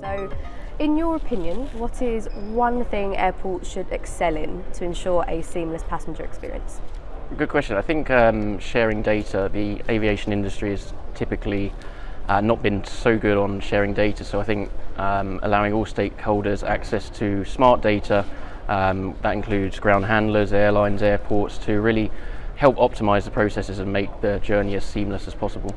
So, in your opinion, what is one thing airports should excel in to ensure a seamless passenger experience? Good question. I think sharing data, the aviation industry has typically not been so good on sharing data. So I think allowing all stakeholders access to smart data, that includes ground handlers, airlines, airports, to really help optimize the processes and make the journey as seamless as possible.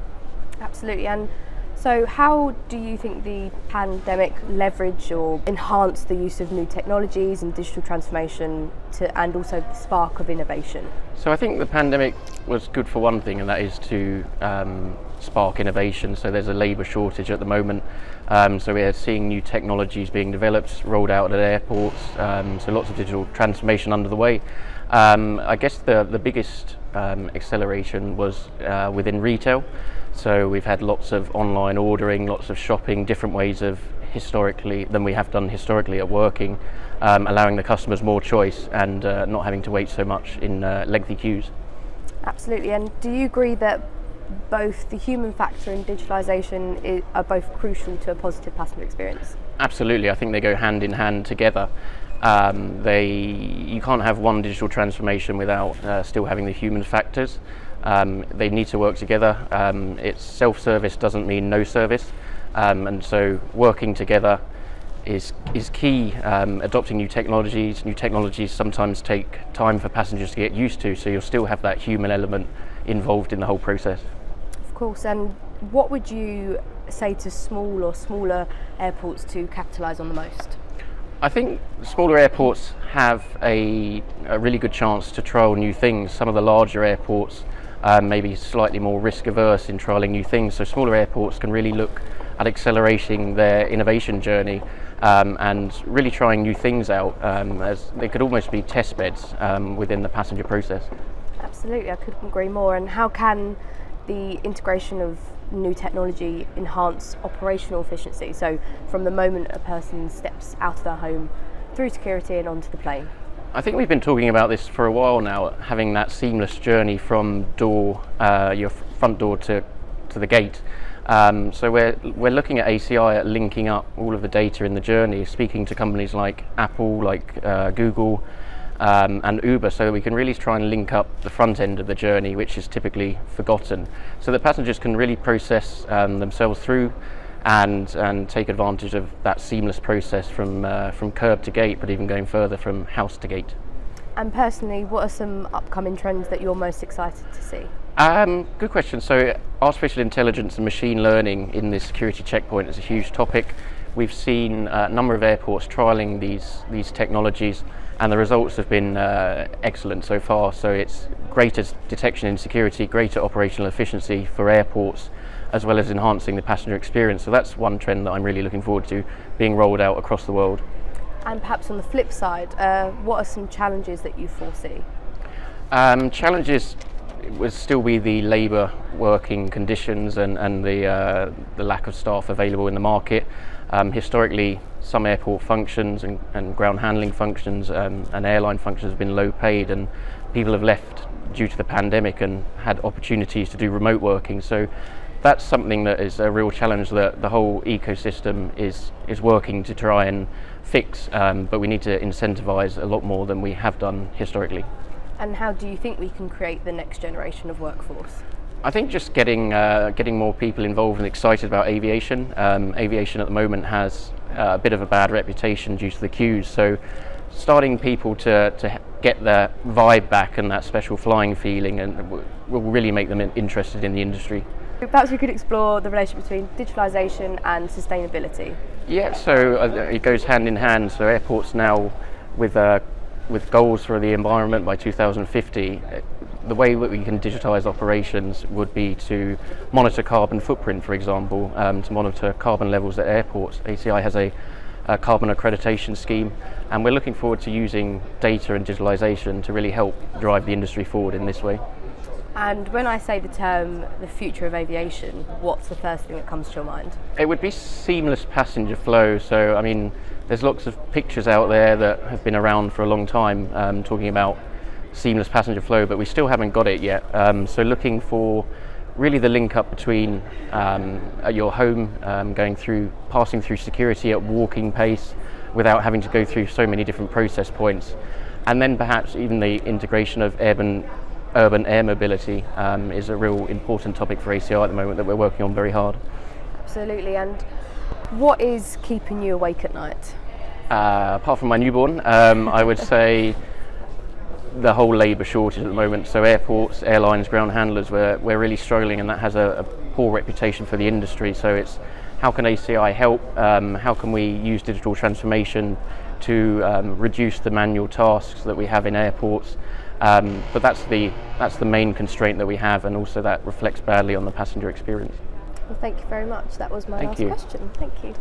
Absolutely. And so how do you think the pandemic leveraged or enhanced the use of new technologies and digital transformation and also the spark of innovation? So I think the pandemic was good for one thing, and that is to spark innovation. So there's a labour shortage at the moment. So we're seeing new technologies being developed, rolled out at airports. So lots of digital transformation under the way. I guess the biggest acceleration was within retail. So we've had lots of online ordering, lots of shopping, different ways of than we have done historically at working, allowing the customers more choice and not having to wait so much in lengthy queues. Absolutely. And do you agree that both the human factor and digitalisation are both crucial to a positive passenger experience? Absolutely. I think they go hand in hand together. You can't have one digital transformation without still having the human factors. They need to work together. It's self-service doesn't mean no service, and so working together is key. Adopting new technologies sometimes take time for passengers to get used to, so you'll still have that human element involved in the whole process. Of course. And what would you say to small or smaller airports to capitalise on the most? I think smaller airports have a really good chance to trial new things. Some of the larger airports may be slightly more risk averse in trialling new things, so smaller airports can really look at accelerating their innovation journey and really trying new things out, as they could almost be test beds within the passenger process. Absolutely, I couldn't agree more. And how can the integration of new technology enhance operational efficiency? So from the moment a person steps out of their home through security and onto the plane. I think we've been talking about this for a while now, having that seamless journey from your front door to the gate. So we're looking at ACI at linking up all of the data in the journey, speaking to companies like Apple, like Google, and Uber, so that we can really try and link up the front end of the journey, which is typically forgotten, so that passengers can really process themselves through and take advantage of that seamless process from curb to gate, but even going further from house to gate. And personally, what are some upcoming trends that you're most excited to see? Good question. So artificial intelligence and machine learning in this security checkpoint is a huge topic. We've seen a number of airports trialling these technologies, and the results have been excellent so far. So it's greater detection in security, greater operational efficiency for airports, as well as enhancing the passenger experience. So that's one trend that I'm really looking forward to being rolled out across the world. And perhaps on the flip side, what are some challenges that you foresee? Challenges would still be the labour working conditions and the lack of staff available in the market. Historically, some airport functions and ground handling functions and airline functions have been low paid, and people have left due to the pandemic and had opportunities to do remote working. So that's something that is a real challenge that the whole ecosystem is working to try and fix, but we need to incentivise a lot more than we have done historically. And how do you think we can create the next generation of workforce? I think just getting more people involved and excited about aviation. Aviation at the moment has a bit of a bad reputation due to the queues, so starting people to get their vibe back and that special flying feeling and will really make them interested in the industry. Perhaps we could explore the relationship between digitalisation and sustainability. Yeah, so it goes hand in hand. So airports now, with goals for the environment by 2050, the way that we can digitise operations would be to monitor carbon footprint, for example, to monitor carbon levels at airports. ACI has a carbon accreditation scheme, and we're looking forward to using data and digitalisation to really help drive the industry forward in this way. And when I say the term the future of aviation, what's the first thing that comes to your mind? It would be seamless passenger flow. So, I mean, there's lots of pictures out there that have been around for a long time talking about seamless passenger flow, but we still haven't got it yet. So looking for really the link up between at your home, passing through security at walking pace without having to go through so many different process points. And then perhaps even the integration of urban air mobility is a real important topic for ACI at the moment that we're working on very hard. Absolutely. And what is keeping you awake at night? Apart from my newborn, I would say the whole labour shortage at the moment. So airports, airlines, ground handlers, we're really struggling, and that has a poor reputation for the industry. So it's how can ACI help? How can we use digital transformation to reduce the manual tasks that we have in airports? But that's the main constraint that we have, and also that reflects badly on the passenger experience. Well, thank you very much. That was my last question. Thank you.